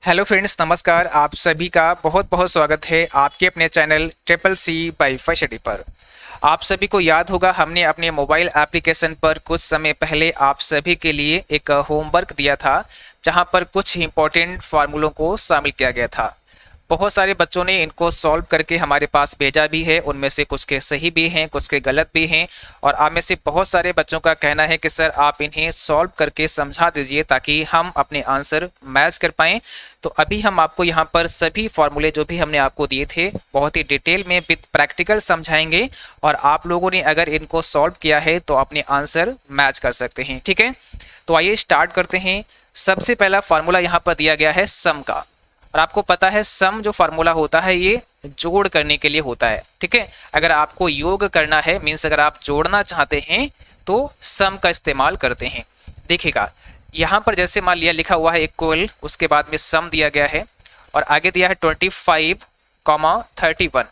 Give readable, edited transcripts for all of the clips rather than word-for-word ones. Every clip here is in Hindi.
हेलो फ्रेंड्स, नमस्कार। आप सभी का बहुत बहुत स्वागत है आपके अपने चैनल ट्रिपल सी बाई फैशडी पर। आप सभी को याद होगा, हमने अपने मोबाइल एप्लीकेशन पर कुछ समय पहले आप सभी के लिए एक होमवर्क दिया था, जहां पर कुछ इंपॉर्टेंट फार्मूलों को शामिल किया गया था। बहुत सारे बच्चों ने इनको सॉल्व करके हमारे पास भेजा भी है। उनमें से कुछ के सही भी हैं, कुछ के गलत भी हैं, और आप में से बहुत सारे बच्चों का कहना है कि सर आप इन्हें सॉल्व करके समझा दीजिए ताकि हम अपने आंसर मैच कर पाएँ। तो अभी हम आपको यहाँ पर सभी फार्मूले जो भी हमने आपको दिए थे बहुत ही डिटेल में विद प्रैक्टिकल समझाएंगे, और आप लोगों ने अगर इनको सॉल्व किया है तो अपने आंसर मैच कर सकते हैं। ठीक है, तो आइए स्टार्ट करते हैं। सबसे पहला फार्मूला यहाँ पर दिया गया है सम का, और आपको पता है सम जो फार्मूला होता है ये जोड़ करने के लिए होता है। ठीक है, अगर आपको योग करना है, मीन्स अगर आप जोड़ना चाहते हैं तो सम का इस्तेमाल करते हैं। देखिएगा, यहाँ पर जैसे मान लिया लिखा हुआ है इक्वल, उसके बाद में सम दिया गया है और आगे दिया है 25,31।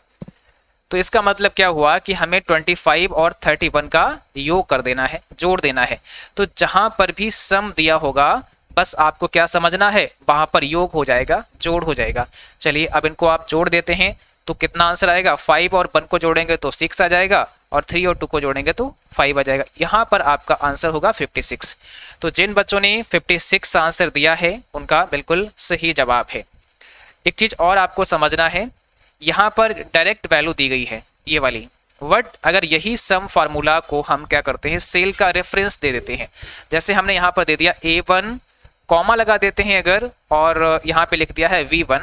तो इसका मतलब क्या हुआ कि हमें 25 और 31 का योग कर देना है, जोड़ देना है। तो जहां पर भी सम दिया होगा बस आपको क्या समझना है, वहां पर योग हो जाएगा, जोड़ हो जाएगा। चलिए अब इनको आप जोड़ देते हैं तो कितना आंसर आएगा। 5 और 1 को जोड़ेंगे तो 6 आ जाएगा, और 3 और 2 को जोड़ेंगे तो 5 आ जाएगा। यहाँ पर आपका आंसर होगा 56। तो जिन बच्चों ने 56 आंसर दिया है उनका बिल्कुल सही जवाब है। एक चीज और आपको समझना है, यहाँ पर डायरेक्ट वैल्यू दी गई है ये वाली, बट अगर यही सम फार्मूला को हम क्या करते हैं, सेल का रेफरेंस दे देते हैं। जैसे हमने यहाँ पर दे दिया A1, कॉमा लगा देते हैं अगर, और यहाँ पे लिख दिया है V1,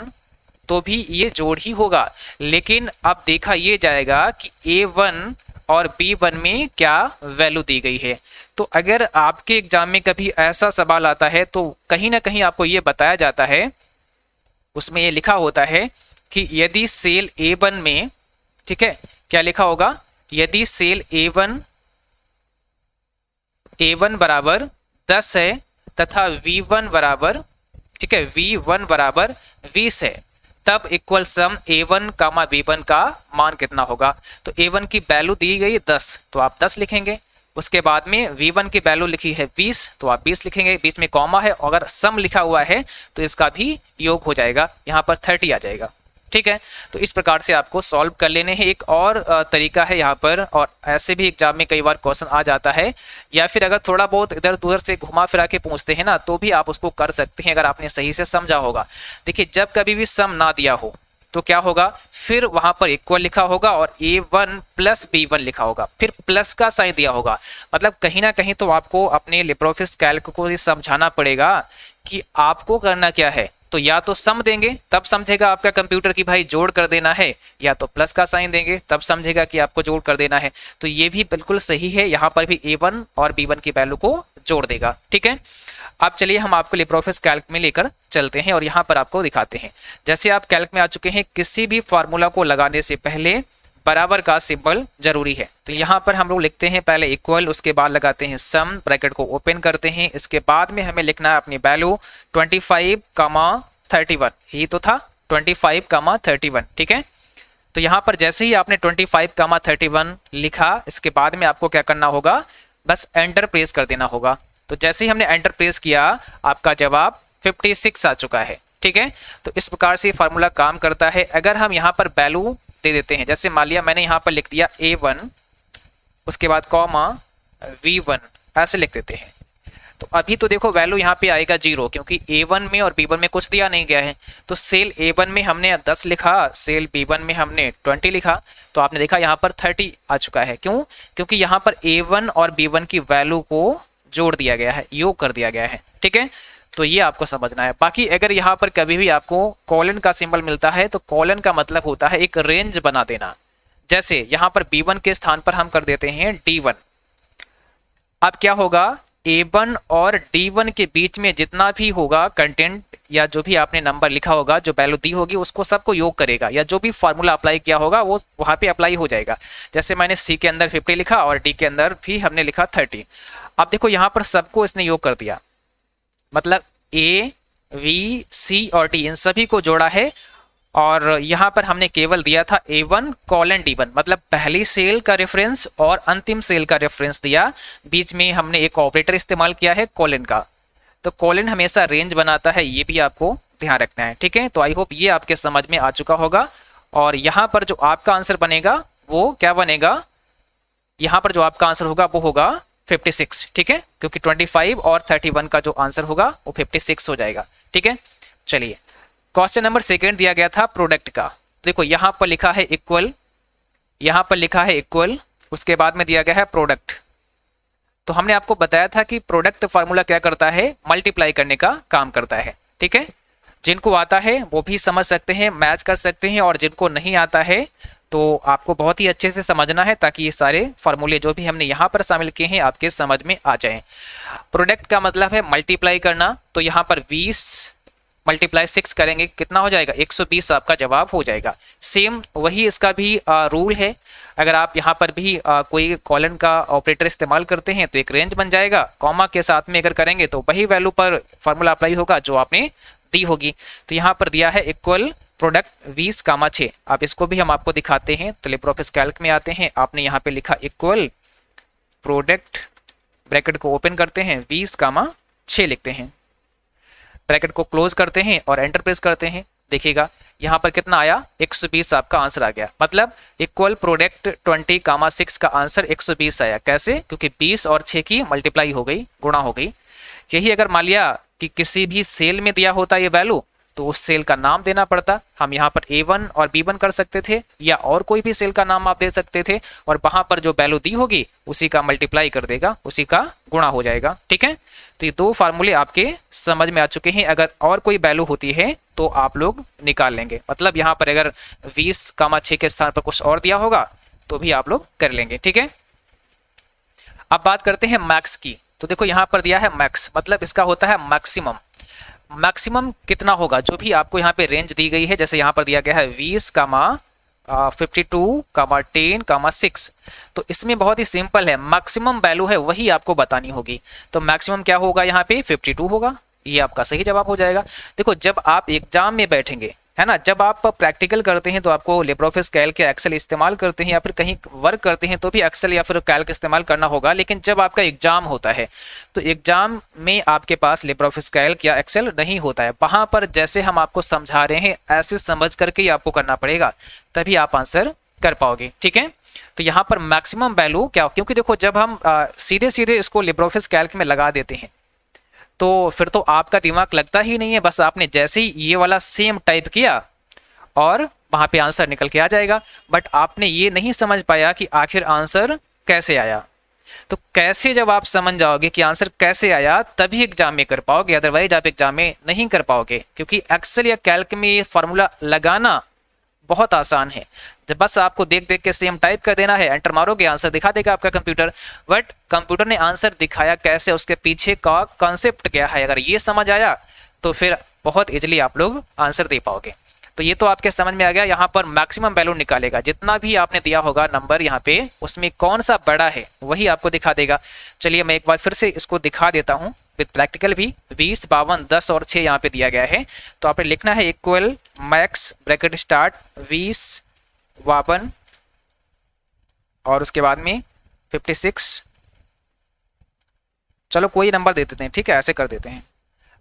तो भी ये जोड़ ही होगा। लेकिन अब देखा ये जाएगा कि A1 और B1 में क्या वैल्यू दी गई है। तो अगर आपके एग्जाम में कभी ऐसा सवाल आता है तो कहीं ना कहीं आपको ये बताया जाता है, उसमें ये लिखा होता है कि यदि सेल A1 में, ठीक है, क्या लिखा होगा, यदि सेल A1 बराबर 10 है तथा V1 बराबर, ठीक है, V1 बराबर 20 है, तब इक्वल सम A1 कामा B1 का मान कितना होगा। तो A1 की वैल्यू दी गई 10, तो आप 10 लिखेंगे। उसके बाद में V1 की वैल्यू लिखी है 20, तो आप 20 लिखेंगे। बीच में कॉमा है, अगर सम लिखा हुआ है तो इसका भी योग हो जाएगा, यहाँ पर 30 आ जाएगा। ठीक है, तो इस प्रकार से आपको सॉल्व कर लेने हैं। एक और तरीका है यहाँ पर, और ऐसे भी एग्जाम में कई बार क्वेश्चन आ जाता है, या फिर अगर थोड़ा बहुत इधर उधर से घुमा फिरा के पूछते हैं ना, तो भी आप उसको कर सकते हैं अगर आपने सही से समझा होगा। देखिए, जब कभी भी सम ना दिया हो तो क्या होगा, फिर वहां पर इक्वल लिखा होगा और A1 प्लस B1 लिखा होगा, फिर प्लस का साइन दिया होगा। मतलब कहीं ना कहीं तो आपको अपने लिब्रियोफिस कैल्क को ये समझाना पड़ेगा कि आपको करना क्या है। तो या तो सम देंगे तब समझेगा आपका कंप्यूटर कि भाई जोड़ कर देना है, या तो प्लस का साइन देंगे तब समझेगा कि आपको जोड़ कर देना है। तो ये भी बिल्कुल सही है, यहाँ पर भी A1 और B1 की वैल्यू को जोड़ देगा। ठीक है, अब चलिए हम आपको लिब्रियोफिस कैल्क में लेकर चलते हैं और यहाँ पर आपको दिखाते हैं। जैसे आप कैल्क में आ चुके हैं, किसी भी फार्मूला को लगाने से पहले बराबर का सिंबल जरूरी है। तो यहाँ पर हम लोग लिखते हैं पहले इक्वल, उसके बाद लगाते हैं सम, ब्रैकेट को ओपन करते हैं। इसके बाद में हमें लिखना है अपनी वैल्यू 25,31, यही तो था 25,31। ठीक है, तो यहाँ पर जैसे ही आपने 25,31 लिखा, इसके बाद में आपको क्या करना होगा, बस एंटर प्रेस कर देना होगा। तो जैसे ही हमने एंटर प्रेस किया, आपका जवाब 56 आ चुका है। ठीक है, तो इस प्रकार से फार्मूला काम करता है। अगर हम यहाँ पर वैल्यू दे देते हैं, जैसे मान लिया मैंने यहाँ पर लिख दिया A1, उसके बाद कॉमा V1, ऐसे लिख देते हैं, तो अभी तो देखो वैल्यू यहाँ पे आएगा 0, क्योंकि A1 में और B1 में कुछ दिया नहीं गया है। तो सेल A1 में हमने 10 लिखा, सेल B1 में हमने 20 लिखा, तो आपने देखा यहाँ पर 30 आ चुका है। क्यों? क्योंकि यहाँ पर A1 और B1 की वैल्यू को जोड़ दिया गया है, योग कर दिया गया है। ठीक है, तो ये आपको समझना है। बाकी अगर यहाँ पर कभी भी आपको कॉलन का सिंबल मिलता है तो कॉलन का मतलब होता है एक रेंज बना देना। जैसे यहाँ पर B1 के स्थान पर हम कर देते हैं D1। अब क्या होगा, A1 और D1 के बीच में जितना भी होगा कंटेंट या जो भी आपने नंबर लिखा होगा, जो वैल्यू दी होगी, उसको सबको योग करेगा, या जो भी फॉर्मूला अप्लाई किया होगा वो वहां पे अप्लाई हो जाएगा। जैसे मैंने C के अंदर 50 लिखा और D के अंदर भी हमने लिखा 30। अब देखो यहाँ पर सबको इसने योग कर दिया, मतलब A, V, C और D इन सभी को जोड़ा है, और यहाँ पर हमने केवल दिया था A1 कॉलन D1, मतलब पहली सेल का रेफरेंस और अंतिम सेल का रेफरेंस दिया। बीच में हमने एक ऑपरेटर इस्तेमाल किया है कॉलन का। तो कॉलन हमेशा रेंज बनाता है, ये भी आपको ध्यान रखना है, ठीक है। तो आई होप ये आपके समझ में आ चुका होगा। और यहाँ पर जो आपका आंसर बनेगा वो क्या बनेगा, यहाँ पर जो आपका आंसर होगा वो होगा 56, ठीक है, क्योंकि 25 और 31 का जो आंसर होगा वो 56 हो जाएगा, ठीक है। चलिए क्वेश्चन नंबर सेकेंड दिया गया था प्रोडक्ट का। देखो यहाँ पर लिखा है इक्वल, यहाँ पर लिखा है इक्वल, उसके बाद में दिया गया है प्रोडक्ट। तो हमने आपको बताया था कि प्रोडक्ट फार्मूला क्या करता है, मल्टीप्लाई करने का काम करता है, ठीक है। जिनको आता है वो भी समझ सकते हैं, मैच कर सकते हैं, और जिनको नहीं आता है तो आपको बहुत ही अच्छे से समझना है ताकि ये सारे फार्मूले जो भी हमने यहाँ पर शामिल किए हैं आपके समझ में आ जाएं। प्रोडक्ट का मतलब है मल्टीप्लाई करना, तो यहाँ पर 20 मल्टीप्लाई 6 करेंगे कितना हो जाएगा, 120 आपका जवाब हो जाएगा। सेम वही इसका भी रूल है। अगर आप यहाँ पर भी कोई कॉलन का ऑपरेटर इस्तेमाल करते हैं तो एक रेंज बन जाएगा, कॉमा के साथ में अगर करेंगे तो वही वैल्यू पर फॉर्मूला अप्लाई होगा जो आपने दी होगी। तो यहाँ पर दिया है इक्वल प्रोडक्ट 20, 6। अब इसको भी हम आपको दिखाते हैं। तो लिब्रियोफिस कैल्क में आते हैं, आपने यहाँ पे लिखा इक्वल प्रोडक्ट, ब्रैकेट को ओपन करते हैं, 20, 6 लिखते हैं, ब्रैकेट को क्लोज करते हैं और एंटर प्रेस करते हैं। देखिएगा यहाँ पर कितना आया, 120 आपका आंसर आ गया। मतलब इक्वल प्रोडक्ट 20, 6 का आंसर 120 आया। कैसे, क्योंकि 20 और 6 की मल्टीप्लाई हो गई, गुणा हो गई। यही अगर मान लिया कि किसी भी सेल में दिया होता ये वैल्यू तो उस सेल का नाम देना पड़ता। हम यहाँ पर A1 और B1 कर सकते थे, या और कोई भी सेल का नाम आप दे सकते थे, और वहां पर जो वैल्यू दी होगी उसी का मल्टीप्लाई कर देगा, उसी का गुणा हो जाएगा, ठीक है। तो ये दो फार्मूले आपके समझ में आ चुके हैं। अगर और कोई वैल्यू होती है तो आप लोग निकाल लेंगे। मतलब यहाँ पर अगर 20, 6 के स्थान पर कुछ और दिया होगा तो भी आप लोग कर लेंगे, ठीक है। अब बात करते हैं मैक्स की। तो देखो यहाँ पर दिया है मैक्स, मतलब इसका होता है मैक्सिमम। मैक्सिमम कितना होगा, जो भी आपको यहाँ पे रेंज दी गई है, जैसे यहाँ पर दिया गया है 20, 52, 10, 6। तो इसमें बहुत ही सिंपल है, मैक्सिमम वैल्यू है वही आपको बतानी होगी। तो मैक्सिमम क्या होगा, यहाँ पे 52 होगा। ये आपका सही जवाब हो जाएगा। देखो जब आप एग्जाम में बैठेंगे, है ना, जब आप प्रैक्टिकल करते हैं तो आपको लिब्रियोफिस कैल्क या एक्सेल इस्तेमाल करते हैं, या फिर कहीं वर्क करते हैं तो भी एक्सेल या फिर कैल्क इस्तेमाल करना होगा। लेकिन जब आपका एग्जाम होता है तो एग्जाम में आपके पास लिब्रियोफिस कैल्क या एक्सेल नहीं होता है। वहां पर जैसे हम आपको समझा रहे हैं ऐसे समझ करके ही आपको करना पड़ेगा, तभी आप आंसर कर पाओगे, ठीक है। तो यहाँ पर मैक्सिमम वैल्यू क्या, क्योंकि देखो जब हम सीधे सीधे इसको लिब्रियोफिस कैल्क में लगा देते हैं तो फिर तो आपका दिमाग लगता ही नहीं है। बस आपने जैसे ही ये वाला सेम टाइप किया और वहां पे आंसर निकल के आ जाएगा, बट आपने ये नहीं समझ पाया कि आखिर आंसर कैसे आया। तो कैसे जब आप समझ जाओगे कि आंसर कैसे आया तभी एग्जाम में कर पाओगे, अदरवाइज आप एग्जाम में नहीं कर पाओगे। क्योंकि एक्सेल या कैल्क में ये फॉर्मूला लगाना बहुत आसान है। जब बस आपको देख देख के सेम टाइप कर देना है, एंटर मारोगे, आंसर दिखा देगा आपका कंप्यूटर। बट कंप्यूटर ने आंसर दिखाया कैसे, उसके पीछे का कॉन्सेप्ट क्या है, अगर ये समझ आया तो फिर बहुत इजीली आप लोग आंसर दे पाओगे। तो ये तो आपके समझ में आ गया। यहाँ पर मैक्सिमम वैल्यू निकालेगा, जितना भी आपने दिया होगा नंबर यहाँ पे, उसमें कौन सा बड़ा है वही आपको दिखा देगा। चलिए मैं एक बार फिर से इसको दिखा देता हूँ विद प्रैक्टिकल भी। 20, 52, 10 और 6 यहाँ पे दिया गया है। तो आपने लिखना है इक्वल मैक्स ब्रैकेट स्टार्ट 20, 52 और उसके बाद में 56। चलो कोई नंबर दे देते हैं, ठीक है, ऐसे कर देते हैं।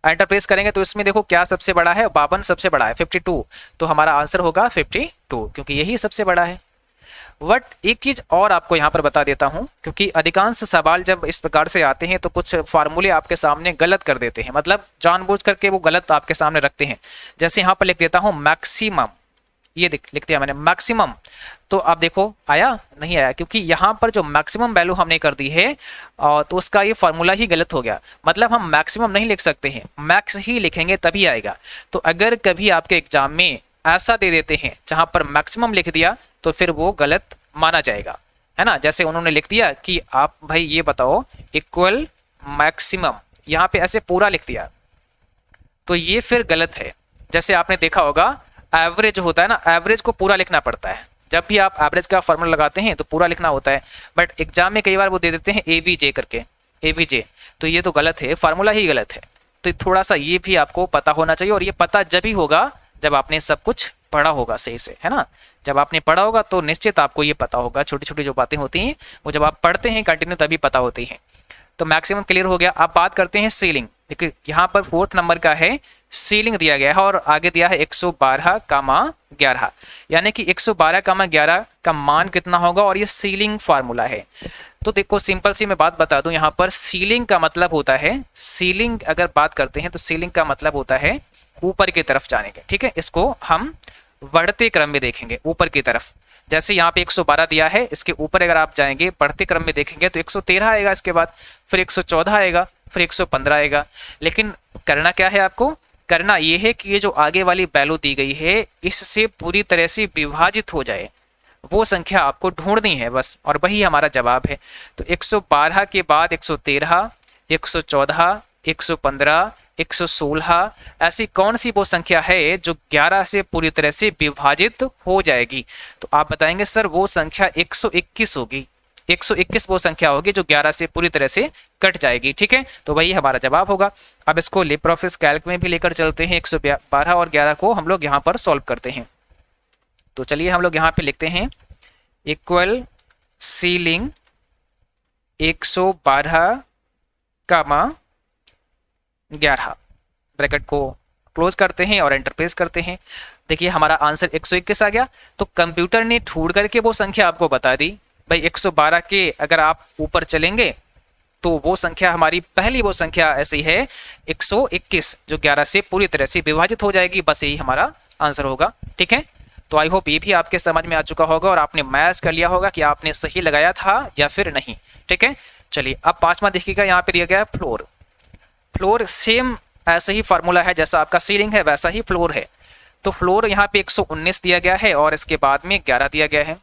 एंटर प्रेस करेंगे तो इसमें देखो क्या सबसे बड़ा है, 52 सबसे बड़ा है, 52। तो हमारा आंसर होगा 52, क्योंकि यही सबसे बड़ा है। बट एक चीज और आपको यहाँ पर बता देता हूँ, क्योंकि अधिकांश सवाल जब इस प्रकार से आते हैं तो कुछ फार्मूले आपके सामने गलत कर देते हैं, मतलब जानबूझ करके वो गलत आपके सामने रखते हैं। जैसे यहाँ पर लिख देता हूँ मैक्सिमम, ये लिख दिया मैंने मैक्सिमम। तो आप देखो आया नहीं आया, क्योंकि यहाँ पर जो मैक्सिमम वैल्यू हमने कर दी है तो उसका ये फॉर्मूला ही गलत हो गया। मतलब हम मैक्सिमम नहीं लिख सकते हैं, मैक्स ही लिखेंगे तभी आएगा। तो अगर कभी आपके एग्जाम में ऐसा दे देते हैं जहां पर मैक्सिमम लिख दिया तो फिर वो गलत माना जाएगा, है ना। जैसे उन्होंने लिख दिया कि आप भाई ये बताओ इक्वल मैक्सिमम, यहाँ पे ऐसे पूरा लिख दिया तो ये फिर गलत है। जैसे आपने देखा होगा एवरेज होता है ना, एवरेज को पूरा लिखना पड़ता है। जब भी आप एवरेज का फॉर्मूला लगाते हैं तो पूरा लिखना होता है, बट एग्जाम में कई बार वो दे देते हैं एवीजे करके, एवीजे, तो ये तो गलत है, फार्मूला ही गलत है। तो थोड़ा सा ये भी आपको पता होना चाहिए, और ये पता जब ही होगा जब आपने सब कुछ पढ़ा होगा सही से, है ना। जब आपने पढ़ा होगा तो निश्चित आपको ये पता होगा। छोटी छोटी जो बातें होती हैं वो जब आप पढ़ते हैं कंटिन्यू तभी पता होती हैं। तो मैक्सिमम क्लियर हो गया। अब बात करते हैं सीलिंग। देखिए यहाँ पर 4th नंबर का है सीलिंग दिया गया है और आगे दिया है 112,11, यानी कि 112,11 का मान कितना होगा, और ये सीलिंग फार्मूला है। तो देखो सिंपल सी मैं बात बता दूं, यहाँ पर सीलिंग का मतलब होता है, सीलिंग अगर बात करते हैं तो सीलिंग का मतलब होता है ऊपर की तरफ जाने के, ठीक है। इसको हम बढ़ते क्रम में देखेंगे ऊपर की तरफ। जैसे यहाँ पे 112 दिया है, इसके ऊपर अगर आप जाएंगे बढ़ते क्रम में देखेंगे तो 113 आएगा, इसके बाद फिर 114 आएगा, फिर 115 आएगा। लेकिन करना क्या है आपको, करना ये है कि ये जो आगे वाली वैल्यू दी गई है इससे पूरी तरह से विभाजित हो जाए, वो संख्या आपको ढूंढनी है बस, और वही हमारा जवाब है। तो 112 के बाद 113, 114, 115, 116, ऐसी कौन सी वो संख्या है जो 11 से पूरी तरह से विभाजित हो जाएगी। तो आप बताएंगे सर वो संख्या 121 होगी, 121 वो संख्या होगी जो 11 से पूरी तरह से कट जाएगी, ठीक है। तो वही हमारा जवाब होगा। अब इसको लिब्रियोफिस कैल्क में भी लेकर चलते हैं, 112 और 11 को हम लोग यहाँ पर सॉल्व करते हैं। तो चलिए हम लोग यहाँ पे लिखते हैं इक्वल सीलिंग 112,11, ब्रैकेट को क्लोज करते हैं और एंटर प्रेस करते हैं। देखिए हमारा आंसर 121 आ गया। तो कंप्यूटर ने ढूंढ करके वो संख्या आपको बता दी भाई, 112 के अगर आप ऊपर चलेंगे तो वो संख्या हमारी पहली वो संख्या ऐसी है 121 जो 11 से पूरी तरह से विभाजित हो जाएगी, बस यही हमारा आंसर होगा, ठीक है। तो आई होप ये भी आपके समझ में आ चुका होगा और आपने मैच कर लिया होगा कि आपने सही लगाया था या फिर नहीं, ठीक है। चलिए अब पांचवा देखिएगा, यहाँ पे दिया गया है फ्लोर। फ्लोर सेम ऐसे ही फार्मूला है जैसा आपका सीलिंग है वैसा ही फ्लोर है। तो फ्लोर यहाँ पे 119 दिया गया है और इसके बाद में 11 दिया गया है,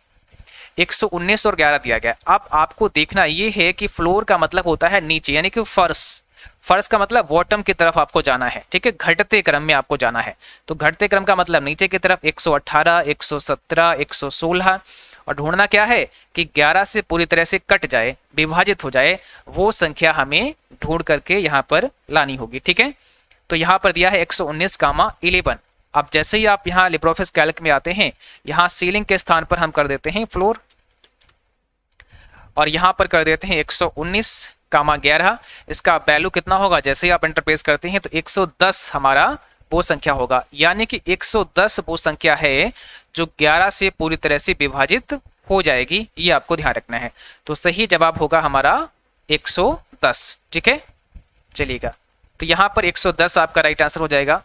119 और 11 दिया गया है। अब आपको देखना ये है कि फ्लोर का मतलब होता है नीचे, यानी कि फर्श। फर्श का मतलब बॉटम की तरफ आपको जाना है, ठीक है, घटते क्रम में आपको जाना है। तो घटते क्रम का मतलब नीचे की तरफ 118, 117, 116, और ढूंढना क्या है कि 11 से पूरी तरह से कट जाए, विभाजित हो जाए, वो संख्या हमें ढूंढ करके यहाँ पर लानी होगी, ठीक है। तो यहाँ पर दिया है 119,11। अब जैसे ही आप यहाँ लिब्रियोफिस कैल्क में आते हैं, यहाँ सीलिंग के स्थान पर हम कर देते हैं फ्लोर और यहाँ पर कर देते हैं 119,11। इसका वैल्यू कितना होगा, जैसे ही आप इंटरप्रेस करते हैं तो 110 हमारा वो संख्या होगा, यानी कि 110 वो संख्या है जो 11 से पूरी तरह से विभाजित हो जाएगी, ये आपको ध्यान रखना है। तो सही जवाब होगा हमारा 110, ठीक है। चलिएगा, तो यहाँ पर 110 आपका राइट आंसर हो जाएगा।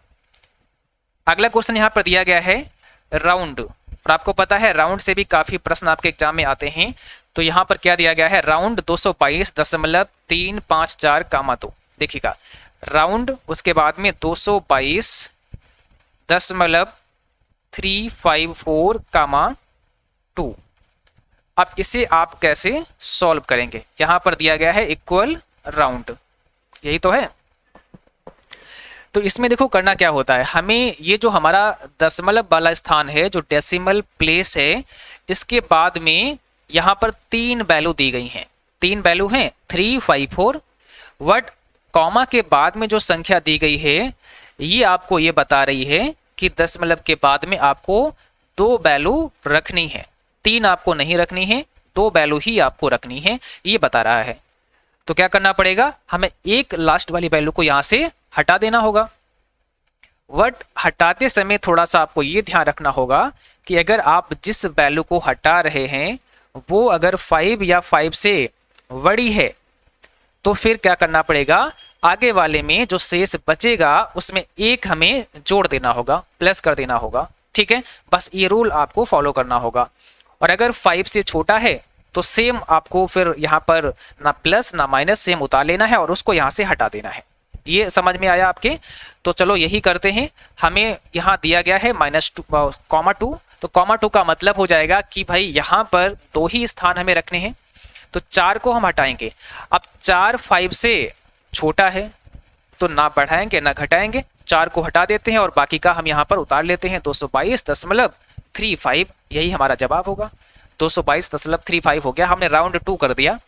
अगला क्वेश्चन यहाँ पर दिया गया है राउंड, और आपको पता है राउंड से भी काफी प्रश्न आपके एग्जाम में आते हैं। तो यहाँ पर क्या दिया गया है, राउंड 222.354, देखिएगा राउंड, उसके बाद में 222.354, अब इसे आप कैसे सॉल्व करेंगे। यहां पर दिया गया है इक्वल राउंड, यही तो है। तो इसमें देखो करना क्या होता है, हमें ये जो हमारा दशमलव वाला स्थान है, जो डेसिमल प्लेस है, इसके बाद में यहां पर 3 वैल्यू दी गई हैं, 3 वैल्यू हैं 3, 5, 4, बट कॉमा के बाद में जो संख्या दी गई है ये आपको ये बता रही है कि दशमलव के बाद में आपको 2 वैल्यू रखनी है, 3 आपको नहीं रखनी है, 2 वैल्यू ही आपको रखनी है, ये बता रहा है। तो क्या करना पड़ेगा, हमें एक लास्ट वाली वैल्यू को यहां से हटा देना होगा। बट हटाते समय थोड़ा सा आपको ये ध्यान रखना होगा कि अगर आप जिस वैल्यू को हटा रहे हैं वो अगर 5 या 5 से बड़ी है तो फिर क्या करना पड़ेगा, आगे वाले में जो शेष बचेगा उसमें एक हमें जोड़ देना होगा, प्लस कर देना होगा, ठीक है। बस ये रूल आपको फॉलो करना होगा। और अगर 5 से छोटा है तो सेम आपको फिर यहाँ पर ना प्लस ना माइनस, सेम उतार लेना है और उसको यहाँ से हटा देना है। ये समझ में आया आपके। तो चलो यही करते हैं। हमें यहाँ दिया गया है -2, तो -2 का मतलब हो जाएगा कि भाई यहाँ पर 2 ही स्थान हमें रखने हैं, तो 4 को हम हटाएंगे। अब 4 5 से छोटा है तो ना बढ़ाएंगे ना घटाएंगे, 4 को हटा देते हैं और बाकी का हम यहाँ पर उतार लेते हैं। 222.35, यही हमारा जवाब होगा। 222.35 हो गया, हमने राउंड 2 कर दिया,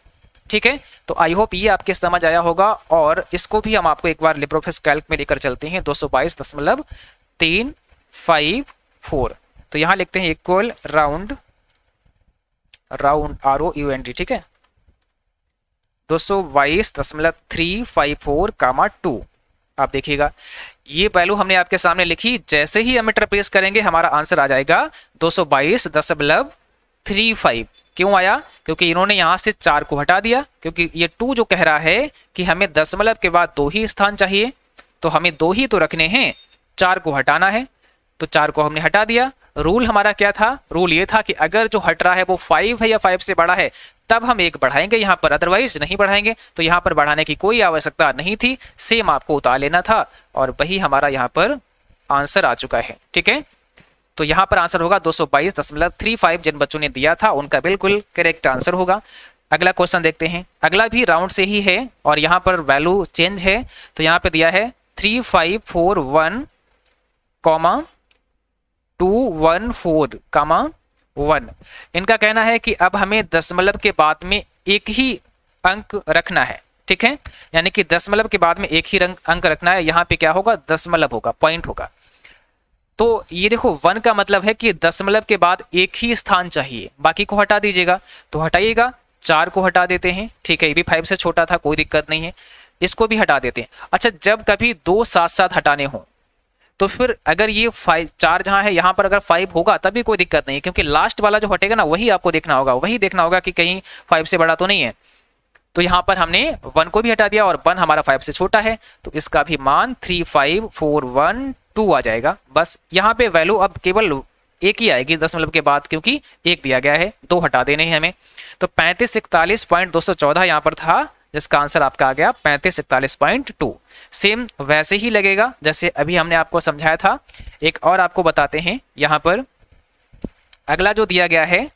ठीक है। तो आई होप ये आपके समझ आया होगा। और इसको भी हम आपको एक बार लिब्रियोफिस कैल्क में लेकर चलते हैं, 222.354। तो यहाँ लिखते हैं इक्वल राउंड ROUND, ठीक है, 222.354, 2। आप देखिएगा ये वैल्यू हमने आपके सामने लिखी, जैसे ही एमीटर प्रेस करेंगे हमारा आंसर आ जाएगा 222.35। क्यों आया? क्योंकि इन्होंने यहां से 4 को हटा दिया, क्योंकि ये 2 जो कह रहा है कि हमें दशमलव के बाद 2 ही स्थान चाहिए, तो हमें 2 ही तो रखने हैं, 4 को हटाना है, तो 4 को हमने हटा दिया। रूल हमारा क्या था? रूल ये था कि अगर जो हट रहा है वो 5 है या 5 से बड़ा है तब हम 1 बढ़ाएंगे यहाँ पर, अदरवाइज नहीं बढ़ाएंगे। तो यहाँ पर बढ़ाने की कोई आवश्यकता नहीं थी, सेम आपको उतार लेना था और वही हमारा यहाँ पर आंसर आ चुका है। ठीक है, तो यहाँ पर आंसर होगा 222.35। जिन बच्चों ने दिया था उनका बिल्कुल करेक्ट आंसर होगा। अगला क्वेश्चन देखते हैं। अगला भी राउंड से ही है और यहाँ पर वैल्यू चेंज है, तो यहाँ पे दिया है 3541,214,1। इनका कहना है कि अब हमें दशमलव के बाद में एक ही अंक रखना है। ठीक है, यानी कि दशमलव के बाद में एक ही अंक रखना है। यहाँ पे क्या होगा? दशमलव होगा, पॉइंट होगा। तो ये देखो 1 का मतलब है कि दशमलव के बाद एक ही स्थान चाहिए, बाकी को हटा दीजिएगा। तो हटाइएगा, 4 को हटा देते हैं। ठीक है, ये भी 5 से छोटा था, कोई दिक्कत नहीं है, इसको भी हटा देते हैं। अच्छा, जब कभी 2 साथ साथ हटाने हो तो फिर अगर ये 4 जहां है यहाँ पर अगर 5 होगा तब भी कोई दिक्कत नहीं, क्योंकि लास्ट वाला जो हटेगा ना वही आपको देखना होगा, वही देखना होगा कि कहीं 5 से बड़ा तो नहीं है। तो यहाँ पर हमने 1 को भी हटा दिया और 1 हमारा 5 से छोटा है, तो इसका भी मान 35412 आ जाएगा। बस यहाँ पे वैल्यू अब केवल एक ही आएगी दशमलव के बाद, क्योंकि 1 दिया गया है, 2 हटा देने हैं हमें। तो 3541.214 यहाँ पर था, जिसका आंसर आपका आ गया 3541.2। सेम वैसे ही लगेगा जैसे अभी हमने आपको समझाया था। एक और आपको बताते हैं, यहाँ पर अगला जो दिया गया है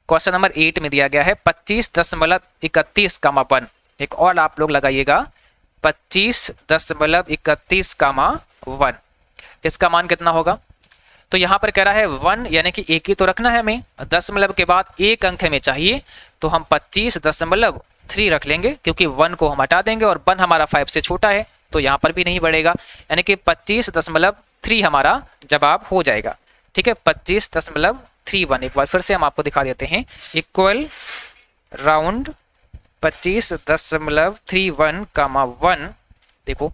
क्वेश्चन नंबर 8 में दिया गया है 25.31, एक और आप लोग लगाइएगा 25.31, इसका मान कितना होगा? तो यहाँ पर कह रहा है 1, यानी कि एक ही तो रखना है हमें, दशमलव के बाद एक अंक हमें चाहिए, तो हम 25.3 रख लेंगे, क्योंकि 1 को हम हटा देंगे और 1 हमारा 5 से छोटा है, तो यहाँ पर भी नहीं बढ़ेगा, यानी कि 25.3 हमारा जवाब हो जाएगा। ठीक है, 25.31। एक बार फिर से हम आपको दिखा देते हैं, इक्वल राउंड 25.31, देखो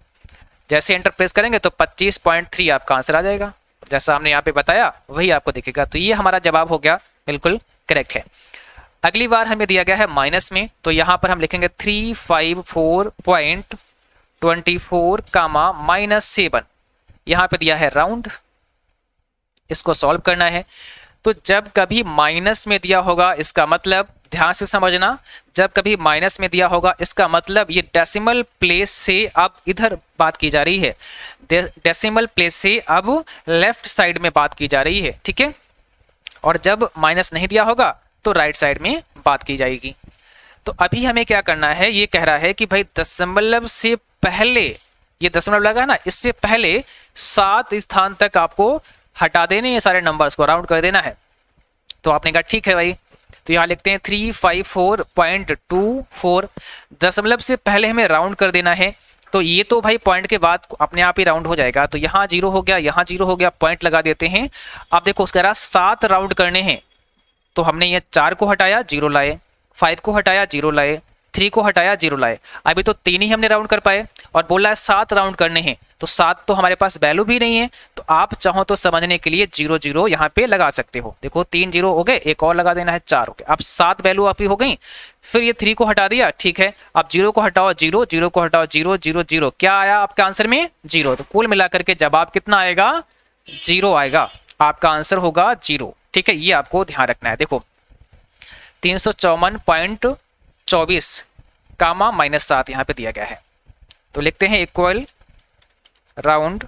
जैसे एंटर प्रेस करेंगे तो 25.3 आपका आंसर आ जाएगा, जैसा हमने यहाँ पे बताया वही आपको दिखेगा। तो ये हमारा जवाब हो गया, बिल्कुल करेक्ट है। अगली बार हमें दिया गया है माइनस में, तो यहाँ पर हम लिखेंगे 354.24 -7। यहाँ पे दिया है राउंड, इसको सॉल्व करना है। तो जब कभी माइनस में दिया होगा इसका मतलब, ध्यान से समझना, जब कभी माइनस में दिया होगा इसका मतलब ये डेसिमल प्लेस से अब इधर बात की जा रही है, डेसिमल प्लेस से अब लेफ्ट साइड में बात की जा रही है। ठीक है, और जब माइनस नहीं दिया होगा तो राइट साइड में बात की जाएगी। तो अभी हमें क्या करना है, ये कह रहा है कि भाई दशमलव से पहले, ये दशमलव लगा है ना, इससे पहले 7 स्थान तक आपको हटा देने, ये सारे नंबर्स को राउंड कर देना है। तो आपने कहा ठीक है भाई, तो यहाँ लिखते हैं 354.24, दशमलव से पहले हमें राउंड कर देना है। तो ये तो भाई पॉइंट के बाद अपने आप ही राउंड हो जाएगा, तो यहाँ 0 हो गया, यहाँ 0 हो गया, पॉइंट लगा देते हैं। आप देखो उसके बाद 7 राउंड करने हैं, तो हमने ये 4 को हटाया 0 लाए, 5 को हटाया 0 लाए, 3 को हटाया 0 लाए, अभी तो 3 ही हमने राउंड कर पाए, और बोला है 7 राउंड करने हैं, तो 7 तो हमारे पास वैल्यू भी नहीं है, तो आप चाहो तो समझने के लिए 0 0 यहाँ पे लगा सकते हो। देखो 3 0 हो गए, एक और लगा देना है, 4 हो गए, अब 7 वैल्यू आपकी हो गई। फिर ये 3 को हटा दिया, ठीक है, अब 0 को हटाओ 0, 0 को हटाओ 0, 0 0, क्या आया आपके आंसर में? 0। तो कुल मिलाकर के जवाब कितना आएगा? 0 आएगा, आपका आंसर होगा 0। ठीक है, ये आपको ध्यान रखना है। देखो 354.24 -7 यहाँ पे दिया गया है, तो लिखते हैं इक्वल राउंड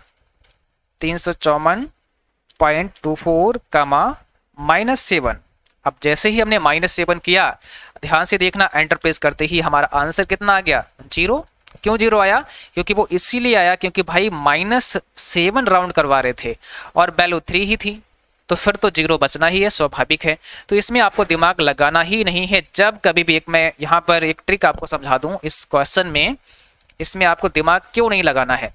354.24 -7। अब जैसे ही हमने -7 किया, ध्यान से देखना, एंटर प्रेस करते ही हमारा आंसर कितना आ गया? 0। क्यों 0 आया? क्योंकि वो इसीलिए आया क्योंकि भाई -7 राउंड करवा रहे थे और वैल्यू 3 ही थी, तो फिर तो 0 बचना ही है, स्वाभाविक है। तो इसमें आपको दिमाग लगाना ही नहीं है। जब कभी भी, मैं यहाँ पर एक ट्रिक आपको समझा दूं इस क्वेश्चन में, इसमें आपको दिमाग क्यों नहीं लगाना है।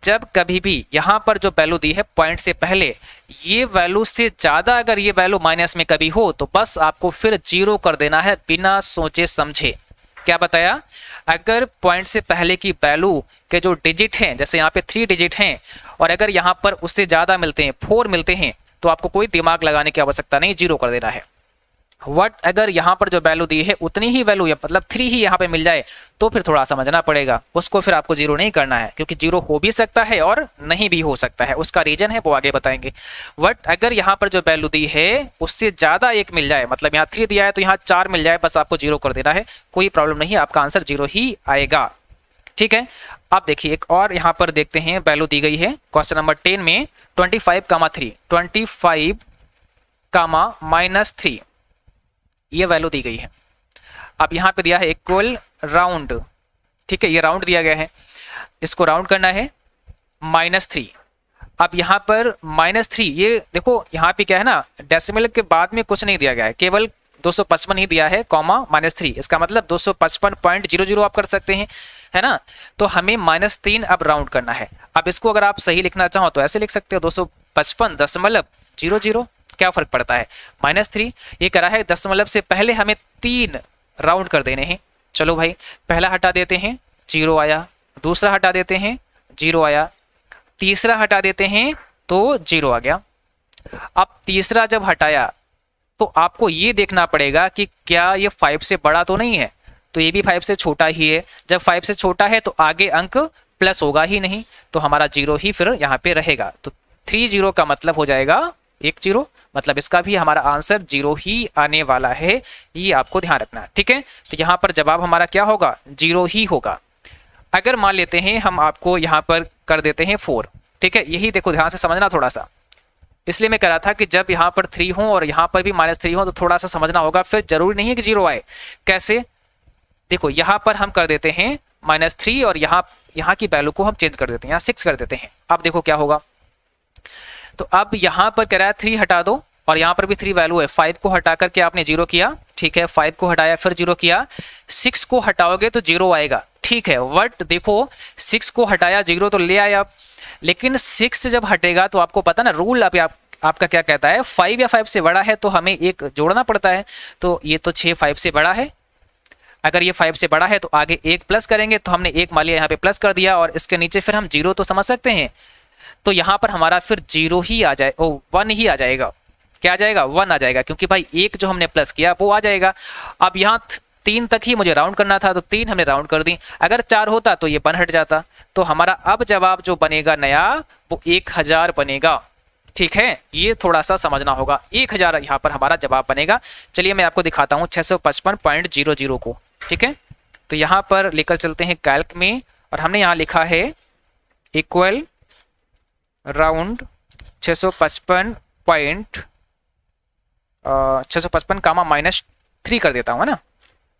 जब कभी भी यहाँ पर जो वैल्यू दी है पॉइंट से पहले, ये वैल्यू से ज़्यादा अगर ये वैल्यू माइनस में कभी हो तो बस आपको फिर 0 कर देना है बिना सोचे समझे। क्या बताया, अगर पॉइंट से पहले की वैल्यू के जो डिजिट हैं, जैसे यहाँ पे 3 डिजिट हैं और अगर यहाँ पर उससे ज़्यादा मिलते हैं, 4 मिलते हैं, तो आपको कोई दिमाग लगाने की आवश्यकता नहीं, 0 कर देना है। वट अगर यहाँ पर जो वैल्यू दी है उतनी ही वैल्यू या मतलब 3 ही यहाँ पे मिल जाए तो फिर थोड़ा समझना पड़ेगा, उसको फिर आपको 0 नहीं करना है, क्योंकि 0 हो भी सकता है और नहीं भी हो सकता है, उसका रीजन है वो आगे बताएंगे। वट अगर यहाँ पर जो वैल्यू दी है उससे ज़्यादा एक मिल जाए, मतलब यहाँ 3 दिया है तो यहाँ 4 मिल जाए, बस आपको 0 कर देना है, कोई प्रॉब्लम नहीं, आपका आंसर 0 ही आएगा। ठीक है, अब देखिए एक और यहाँ पर देखते हैं वैल्यू दी गई है क्वेश्चन नंबर 10 में 25,3 25,-3 ये वैल्यू दी गई है। अब यहाँ पे दिया है इक्वल राउंड, ठीक है, ये राउंड दिया गया है, इसको राउंड करना है -3। अब यहाँ पर -3 ये देखो यहाँ पे क्या है ना, डेसिमल के बाद में कुछ नहीं दिया गया है, केवल 255 ही दिया है कॉमा -3, इसका मतलब 255.00 आप कर सकते हैं, है ना। तो हमें -3 अब राउंड करना है। अब इसको अगर आप सही लिखना चाहो तो ऐसे लिख सकते हो 255.00, क्या फर्क पड़ता है, -3 ये करा है, दशमलव से पहले हमें 3 राउंड कर देने हैं। चलो भाई, पहला हटा देते हैं 0 आया, दूसरा हटा देते हैं 0 आया, तीसरा हटा देते हैं तो 0 आ गया। अब तीसरा जब हटाया तो आपको ये देखना पड़ेगा कि क्या ये 5 से बड़ा तो नहीं है, तो ये भी 5 से छोटा ही है, जब 5 से छोटा है तो आगे अंक प्लस होगा ही नहीं, तो हमारा 0 ही फिर यहाँ पे रहेगा, तो 3 0 का मतलब हो जाएगा 1 0, मतलब इसका भी हमारा आंसर 0 ही आने वाला है, ये आपको ध्यान रखना है। ठीक है, तो यहाँ पर जवाब हमारा क्या होगा, 0 ही होगा। अगर मान लेते हैं हम आपको यहाँ पर कर देते हैं 4, ठीक है, यही देखो ध्यान से समझना थोड़ा सा, इसलिए मैं कह रहा था कि जब यहाँ पर 3 हो और यहाँ पर भी -3 हो तो थोड़ा सा समझना होगा, फिर जरूरी नहीं है कि 0 आए। कैसे, देखो यहाँ पर हम कर देते हैं -3 और यहाँ की वैल्यू को हम चेंज कर देते हैं, यहाँ 6 कर देते हैं। अब देखो क्या होगा, तो अब यहाँ पर कह रहा है 3 हटा दो और यहाँ पर भी 3 वैल्यू है, 5 को हटा करके आपने 0 किया, ठीक है, 5 को हटाया फिर 0 किया, 6 को हटाओगे तो 0 आएगा, ठीक है। बट देखो 6 को हटाया 0 तो ले आया, लेकिन 6 जब हटेगा तो आपको पता ना रूल आपका क्या कहता है, 5 या 5 से बड़ा है तो हमें एक जोड़ना पड़ता है, तो ये तो 6 5 से बड़ा है, अगर ये 5 से बड़ा है तो आगे 1 प्लस करेंगे, तो हमने 1 मान लिया यहाँ पे प्लस कर दिया और इसके नीचे फिर हम 0 तो समझ सकते हैं, तो यहाँ पर हमारा फिर 0 ही आ जाए, 1 ही आ जाएगा, क्या आ जाएगा, 1 आ जाएगा, क्योंकि भाई 1 जो हमने प्लस किया वो आ जाएगा। अब यहाँ 3 तक ही मुझे राउंड करना था तो 3 हमने राउंड कर दी, अगर 4 होता तो ये 1 हट जाता, तो हमारा अब जवाब जो बनेगा नया वो 1000 बनेगा। ठीक है, ये थोड़ा सा समझना होगा, 1000 यहाँ पर हमारा जवाब बनेगा। चलिए मैं आपको दिखाता हूँ 655.00 को, ठीक है, तो यहाँ पर लेकर चलते हैं कैल्क में और हमने यहाँ लिखा है इक्वल राउंड 655 कामा -3 कर देता हूँ, है ना।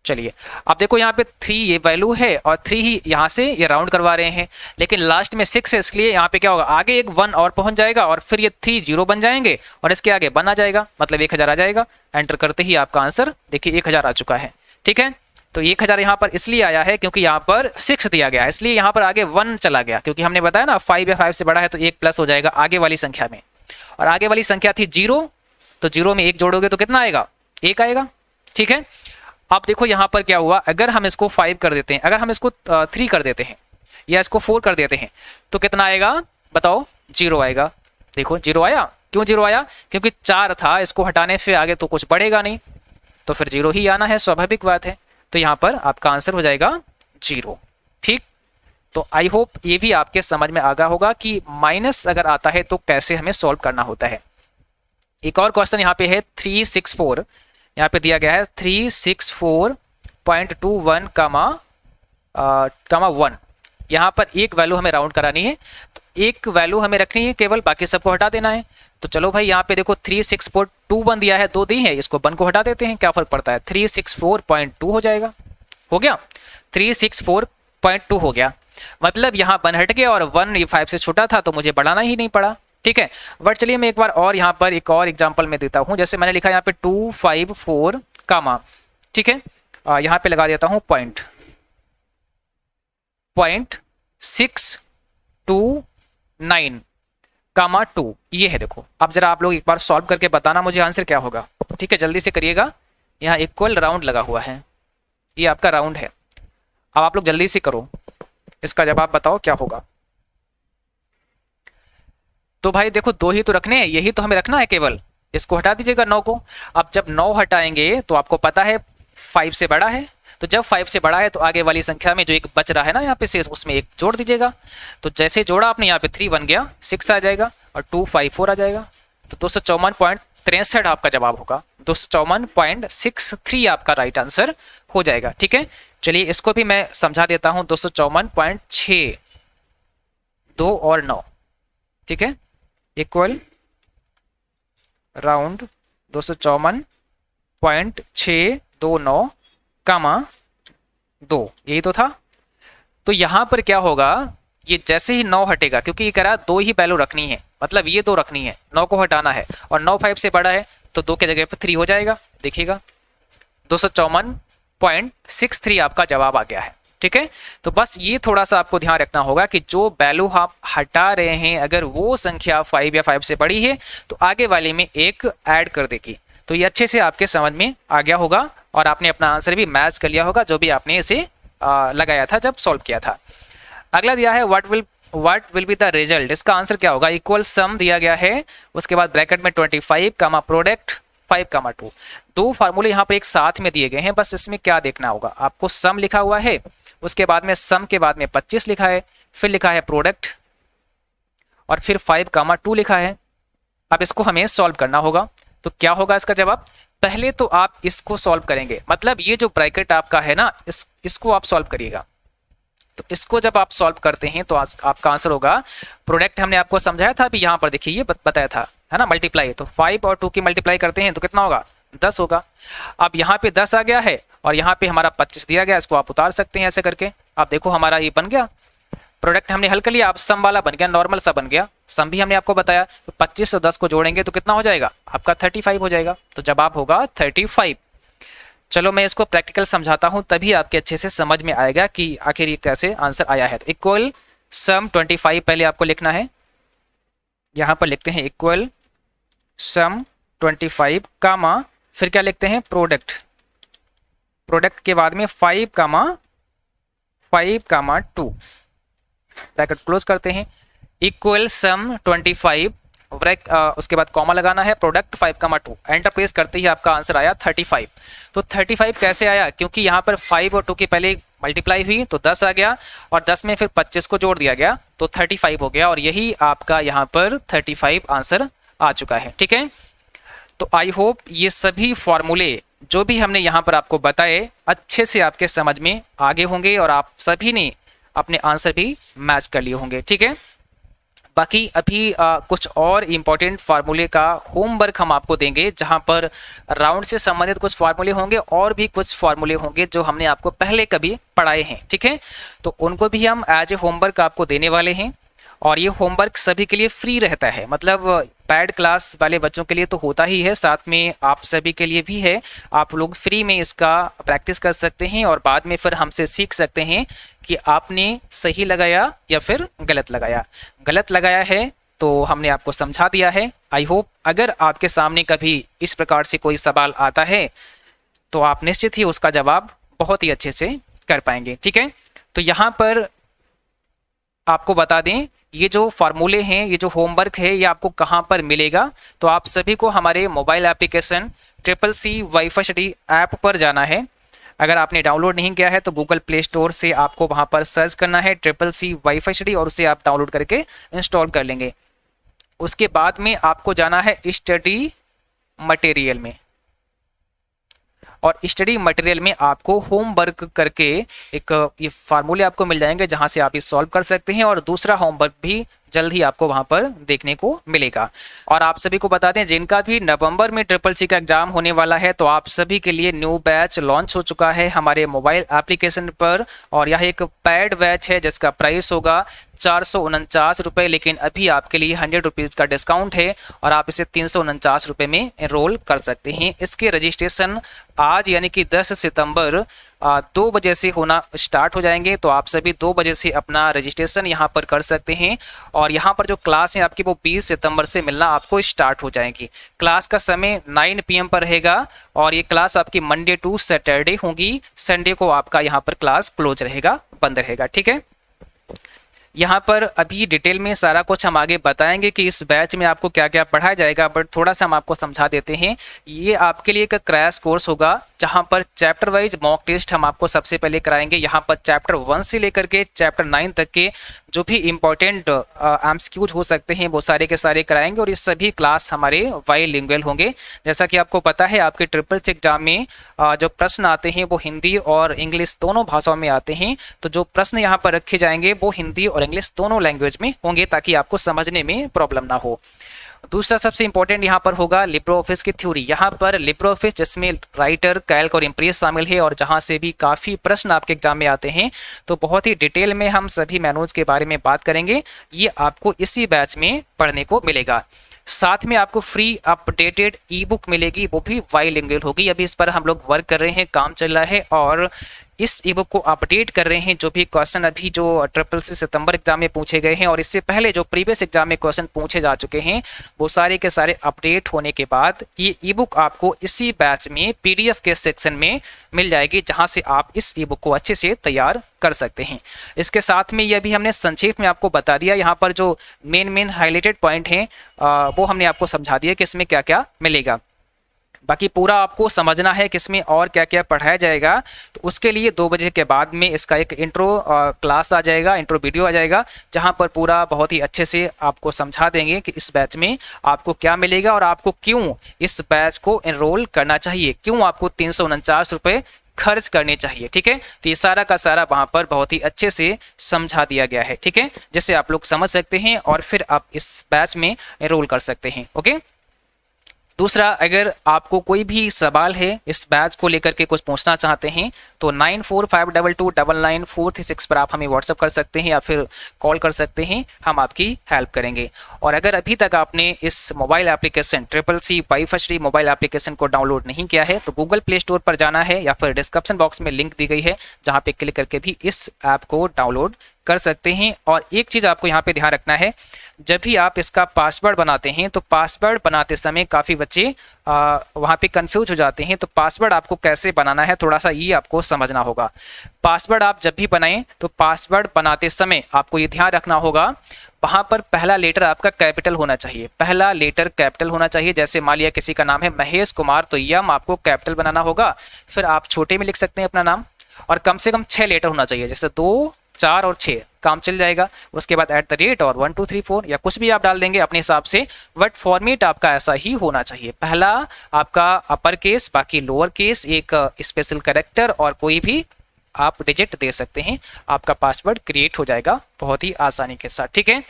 चलिए अब देखो यहाँ पे 3 ये वैल्यू है और 3 ही यहाँ से ये राउंड करवा रहे हैं, लेकिन लास्ट में 6 है, इसलिए यहाँ पे क्या होगा, आगे एक 1 और पहुंच जाएगा और फिर ये 3 0 बन जाएंगे और इसके आगे 1 आ जाएगा, मतलब 1000 आ जाएगा। एंटर करते ही आपका आंसर देखिए 1000 आ चुका है। ठीक है, तो 1000 यहाँ पर इसलिए आया है क्योंकि यहाँ पर 6 दिया गया है, इसलिए यहाँ पर आगे 1 चला गया, क्योंकि हमने बताया ना 5 या 5 से बड़ा है तो 1 प्लस हो जाएगा आगे वाली संख्या में, और आगे वाली संख्या थी 0, तो 0 में 1 जोड़ोगे तो कितना आएगा, 1 आएगा। ठीक है, अब देखो यहाँ पर क्या हुआ, अगर हम इसको 5 कर देते हैं, अगर हम इसको 3 कर देते हैं या इसको 4 कर देते हैं तो कितना आएगा बताओ, 0 आएगा। देखो 0 आया, क्यों 0 आया, क्योंकि 4 था, इसको हटाने से आगे तो कुछ बढ़ेगा नहीं, तो फिर 0 ही आना है, स्वाभाविक बात है। तो यहाँ पर आपका आंसर हो जाएगा 0। ठीक, तो आई होप ये भी आपके समझ में आ गया होगा कि माइनस अगर आता है तो कैसे हमें सॉल्व करना होता है। एक और क्वेश्चन यहाँ पे है 364, यहाँ पे दिया गया है 364.21 कामा 1, यहाँ पर एक वैल्यू हमें राउंड करानी है, तो एक वैल्यू हमें रखनी है केवल, बाकी सबको हटा देना है। तो चलो भाई यहाँ पे देखो 364.21 दिया है, 2 दी है, इसको 1 को हटा देते हैं, क्या फर्क पड़ता है, 364.2 हो जाएगा, हो गया 364.2 हो गया, मतलब यहाँ 1 हट गया और 1 ये 5 से छोटा था तो मुझे बढ़ाना ही नहीं पड़ा। ठीक है, बट चलिए मैं एक बार और यहाँ पर एक और एग्जांपल में देता हूँ, जैसे मैंने लिखा यहाँ पे 254 कामा, ठीक है, यहाँ पे लगा देता हूँ पॉइंट 629 कामा 2, ये है। देखो अब जरा आप लोग एक बार सॉल्व करके बताना मुझे आंसर क्या होगा। ठीक है, जल्दी से करिएगा, यहाँ इक्वल राउंड लगा हुआ है, ये आपका राउंड है। अब आप लोग जल्दी से करो, इसका जवाब बताओ क्या होगा। तो भाई देखो 2 ही तो रखने हैं, यही तो हमें रखना है केवल। इसको हटा दीजिएगा 9 को। अब जब 9 हटाएंगे तो आपको पता है 5 से बड़ा है, तो जब 5 से बड़ा है तो आगे वाली संख्या में जो एक बच रहा है ना यहाँ पे शेष, उसमें 1 जोड़ दीजिएगा। तो जैसे जोड़ा आपने यहाँ पे 3 बन गया, 6 आ जाएगा और 2 5 4 आ जाएगा। तो 254.63 आपका जवाब होगा। 254.63 आपका राइट आंसर हो जाएगा। ठीक है, चलिए इसको भी मैं समझा देता हूँ। 254.6, 2 और 9, ठीक है, इक्वल राउंड 254.629 कामा 2, यही तो था। तो यहां पर क्या होगा, ये जैसे ही 9 हटेगा, क्योंकि ये कह रहा 2 ही वैल्यू रखनी है, मतलब ये 2 रखनी है, 9 को हटाना है, और 9 5 से बड़ा है तो 2 के जगह पर 3 हो जाएगा। देखिएगा 254.63 आपका जवाब आ गया है। ठीक है, तो बस ये थोड़ा सा आपको ध्यान रखना होगा कि जो वैल्यू आप हटा रहे हैं अगर वो संख्या 5 या 5 से बड़ी है तो आगे वाले में 1 ऐड कर देगी। तो ये अच्छे से आपके समझ में आ गया होगा और आपने अपना आंसर भी मैच कर लिया होगा जो भी आपने इसे लगाया था जब सॉल्व किया था। अगला दिया है what will be the result. इसका आंसर क्या होगा, इक्वल सम दिया गया है, उसके बाद ब्रैकेट में 25 कामा प्रोडक्ट 5 कामा 2। 2 फार्मूले यहाँ पर एक साथ में दिए गए हैं, बस इसमें क्या देखना होगा आपको, सम लिखा हुआ है, उसके बाद में सम के बाद में 25 लिखा है, फिर लिखा है प्रोडक्ट और फिर 5 कामा 2 लिखा है। अब इसको हमें सॉल्व करना होगा। तो क्या होगा इसका जवाब, पहले तो आप इसको सॉल्व करेंगे, मतलब ये जो ब्रैकेट आपका है ना इसको आप सॉल्व करिएगा। तो इसको जब आप सॉल्व करते हैं तो आपका आंसर होगा, प्रोडक्ट हमने आपको समझाया था अभी, यहाँ पर देखिए ये बताया था है ना, मल्टीप्लाई। तो 5 और 2 की मल्टीप्लाई करते हैं तो कितना होगा, 10 होगा। अब यहाँ पे 10 आ गया है और यहाँ पे हमारा 25 दिया गया, इसको आप उतार सकते हैं ऐसे करके। आप देखो हमारा ये बन गया, प्रोडक्ट हमने हल कर लिया, अब सम वाला बन गया, नॉर्मल सा बन गया। सम भी हमने आपको बताया, तो 25 और 10 को जोड़ेंगे तो कितना हो जाएगा आपका 35 हो जाएगा। तो जवाब होगा 35। चलो मैं इसको प्रैक्टिकल समझाता हूं, तभी आपके अच्छे से समझ में आएगा कि आखिर ये कैसे आंसर आया है। तो इक्वल सम 25 पहले आपको लिखना है, यहां पर लिखते हैं इक्वल सम 25 कामा, फिर क्या लिखते हैं प्रोडक्ट, प्रोडक्ट के बाद में 5 कामा 2, ब्रैकेट क्लोज करते हैं, इक्वल सम 25 उसके बाद कॉमा लगाना है, प्रोडक्ट 5 कामा 2, एंटर प्रेस करते ही आपका आंसर आया 35। तो 35 कैसे आया, क्योंकि यहाँ पर 5 और 2 की पहले मल्टीप्लाई हुई तो 10 आ गया और 10 में फिर 25 को जोड़ दिया गया तो 35 हो गया, और यही आपका यहाँ पर 35 आंसर आ चुका है। ठीक है, तो आई होप ये सभी फॉर्मूले जो भी हमने यहाँ पर आपको बताए अच्छे से आपके समझ में आगे होंगे और आप सभी ने अपने आंसर भी मैच कर लिए होंगे। ठीक है, बाकी अभी कुछ और इम्पोर्टेंट फार्मूले का होमवर्क हम आपको देंगे, जहां पर राउंड से संबंधित कुछ फार्मूले होंगे और भी कुछ फार्मूले होंगे जो हमने आपको पहले कभी पढ़ाए हैं। ठीक है, तो उनको भी हम एज ए होमवर्क आपको देने वाले हैं, और ये होमवर्क सभी के लिए फ्री रहता है, मतलब पैड क्लास वाले बच्चों के लिए तो होता ही है, साथ में आप सभी के लिए भी है। आप लोग फ्री में इसका प्रैक्टिस कर सकते हैं और बाद में फिर हमसे सीख सकते हैं कि आपने सही लगाया या फिर गलत लगाया। गलत लगाया है तो हमने आपको समझा दिया है। आई होप अगर आपके सामने कभी इस प्रकार से कोई सवाल आता है तो आप निश्चित ही उसका जवाब बहुत ही अच्छे से कर पाएंगे। ठीक है, तो यहाँ पर आपको बता दें ये जो फार्मूले हैं, ये जो होमवर्क है, ये आपको कहाँ पर मिलेगा, तो आप सभी को हमारे mobile application CCC wifi study app पर जाना है। अगर आपने डाउनलोड नहीं किया है तो गूगल प्ले स्टोर से आपको वहां पर सर्च करना है CCC वाईफाई स्टडी और उसे आप डाउनलोड करके इंस्टॉल कर लेंगे। उसके बाद में आपको जाना है स्टडी मटेरियल में, और स्टडी मटेरियल में आपको होमवर्क करके एक ये फार्मूले आपको मिल जाएंगे जहां से आप इस सॉल्व कर सकते हैं, और दूसरा होमवर्क भी जल्द ही आपको वहां पर देखने को मिलेगा। और आप सभी को बता दें जिनका भी नवंबर में CCC का एग्जाम होने वाला है तो आप सभी के लिए न्यू बैच लॉन्च हो चुका है हमारे मोबाइल एप्लीकेशन पर, और यह एक पैड बैच है जिसका प्राइस होगा ₹449, लेकिन अभी आपके लिए ₹100 का डिस्काउंट है और आप इसे ₹349 में एनरोल कर सकते हैं। इसके रजिस्ट्रेशन आज यानी कि 10 सितंबर 2 बजे से होना स्टार्ट हो जाएंगे, तो आप सभी 2 बजे से अपना रजिस्ट्रेशन यहाँ पर कर सकते हैं। और यहाँ पर जो क्लास है आपकी वो 20 सितंबर से मिलना आपको स्टार्ट हो जाएगी। क्लास का समय 9 PM पर रहेगा और ये क्लास आपकी मंडे टू सैटरडे होगी। संडे को आपका यहाँ पर क्लास क्लोज रहेगा, बंद रहेगा, ठीक है। यहाँ पर अभी डिटेल में सारा कुछ हम आगे बताएंगे कि इस बैच में आपको क्या क्या पढ़ाया जाएगा, बट थोड़ा सा हम आपको समझा देते हैं। ये आपके लिए एक क्रैश कोर्स होगा जहाँ पर चैप्टर वाइज मॉक टेस्ट हम आपको सबसे पहले कराएंगे। यहाँ पर चैप्टर 1 से लेकर के चैप्टर 9 तक के जो भी इम्पोर्टेंट एमसीक्यूज हो सकते हैं वो सारे के सारे कराएंगे और ये सभी क्लास हमारे बाइलिंगुअल होंगे। जैसा कि आपको पता है आपके ट्रिपल सी एग्जाम में जो प्रश्न आते हैं वो हिंदी और इंग्लिश दोनों भाषाओं में आते हैं, तो जो प्रश्न यहाँ पर रखे जाएंगे वो हिंदी और इंग्लिश दोनों लैंग्वेज में होंगे ताकि आपको समझने में प्रॉब्लम ना हो। दूसरा सबसे इंपॉर्टेंट यहाँ पर होगा लिब्रो ऑफिस की थ्योरी। यहाँ पर लिब्रो ऑफिस जिसमें राइटर, कैल्क और इम्प्रेस शामिल है और जहाँ से भी काफ़ी प्रश्न आपके एग्जाम में आते हैं, तो बहुत ही डिटेल में हम सभी मैनुअल्स के बारे में बात करेंगे। ये आपको इसी बैच में पढ़ने को मिलेगा। साथ में आपको फ्री अपडेटेड ई बुक मिलेगी, वो भी बाइलिंगुअल होगी। अभी इस पर हम लोग वर्क कर रहे हैं, काम चल रहा है और इस ई बुक को अपडेट कर रहे हैं। जो भी क्वेश्चन अभी जो ट्रिपल सी सितंबर एग्जाम में पूछे गए हैं और इससे पहले जो प्रीवियस एग्जाम में क्वेश्चन पूछे जा चुके हैं वो सारे के सारे अपडेट होने के बाद ये ई बुक आपको इसी बैच में PDF के सेक्शन में मिल जाएगी, जहां से आप इस ई बुक को अच्छे से तैयार कर सकते हैं। इसके साथ में ये भी हमने संक्षेप में आपको बता दिया, यहाँ पर जो मेन हाईलाइटेड पॉइंट हैं वो हमने आपको समझा दिया कि इसमें क्या क्या मिलेगा। बाकी पूरा आपको समझना है कि इसमें और क्या क्या पढ़ाया जाएगा, तो उसके लिए 2 बजे के बाद में इसका एक इंट्रो क्लास आ जाएगा, इंट्रो वीडियो आ जाएगा, जहां पर पूरा बहुत ही अच्छे से आपको समझा देंगे कि इस बैच में आपको क्या मिलेगा और आपको क्यों इस बैच को एनरोल करना चाहिए, क्यों आपको ₹349 खर्च करने चाहिए। ठीक है, तो ये सारा का सारा वहां पर बहुत ही अच्छे से समझा दिया गया है। ठीक है, जैसे आप लोग समझ सकते हैं और फिर आप इस बैच में एनरोल कर सकते हैं। ओके, दूसरा, अगर आपको कोई भी सवाल है इस बैच को लेकर के कुछ पूछना चाहते हैं तो 9452299436 पर आप हमें व्हाट्सअप कर सकते हैं या फिर कॉल कर सकते हैं, हम आपकी हेल्प करेंगे। और अगर अभी तक आपने इस mobile application triple C WiFi mobile application को डाउनलोड नहीं किया है तो गूगल प्ले स्टोर पर जाना है या फिर डिस्क्रिप्शन बॉक्स में लिंक दी गई है जहाँ पे क्लिक करके भी इस ऐप को डाउनलोड कर सकते हैं। और एक चीज़ आपको यहाँ पे ध्यान रखना है, जब भी आप इसका पासवर्ड बनाते हैं तो पासवर्ड बनाते समय काफ़ी बच्चे वहाँ पे कंफ्यूज हो जाते हैं, तो पासवर्ड आपको कैसे बनाना है थोड़ा सा ये आपको समझना होगा। पासवर्ड आप जब भी बनाएं तो पासवर्ड बनाते समय आपको ये ध्यान रखना होगा, वहाँ पर पहला लेटर आपका कैपिटल होना चाहिए, पहला लेटर कैपिटल होना चाहिए। जैसे मान लिया किसी का नाम है महेश कुमार तो यम आपको कैपिटल बनाना होगा, फिर आप छोटे में लिख सकते हैं अपना नाम और कम से कम 6 लेटर होना चाहिए, जैसे 2, 4 और 6 काम चल जाएगा। उसके बाद @ और 1 2 3 4 या कुछ भी आप डाल देंगे अपने हिसाब से, बट फॉर्मेट आपका ऐसा ही होना चाहिए। पहला आपका अपर केस, बाकी लोअर केस, एक स्पेशल कैरेक्टर और कोई भी आप डिजिट दे सकते हैं, आपका पासवर्ड क्रिएट हो जाएगा बहुत ही आसानी के साथ। ठीक है,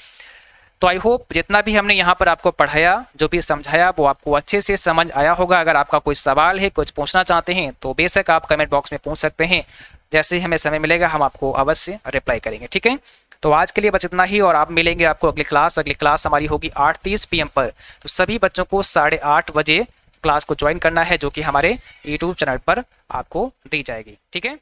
तो आई होप जितना भी हमने यहाँ पर आपको पढ़ाया, जो भी समझाया वो आपको अच्छे से समझ आया होगा। अगर आपका कोई सवाल है, कुछ पूछना चाहते हैं तो बेशक आप कमेंट बॉक्स में पूछ सकते हैं, जैसे ही हमें समय मिलेगा हम आपको अवश्य रिप्लाई करेंगे। ठीक है, तो आज के लिए बस इतना ही और आप मिलेंगे आपको अगली क्लास हमारी होगी 8:30 PM पर। तो सभी बच्चों को 8:30 बजे क्लास को ज्वाइन करना है, जो कि हमारे YouTube चैनल पर आपको दी जाएगी। ठीक है।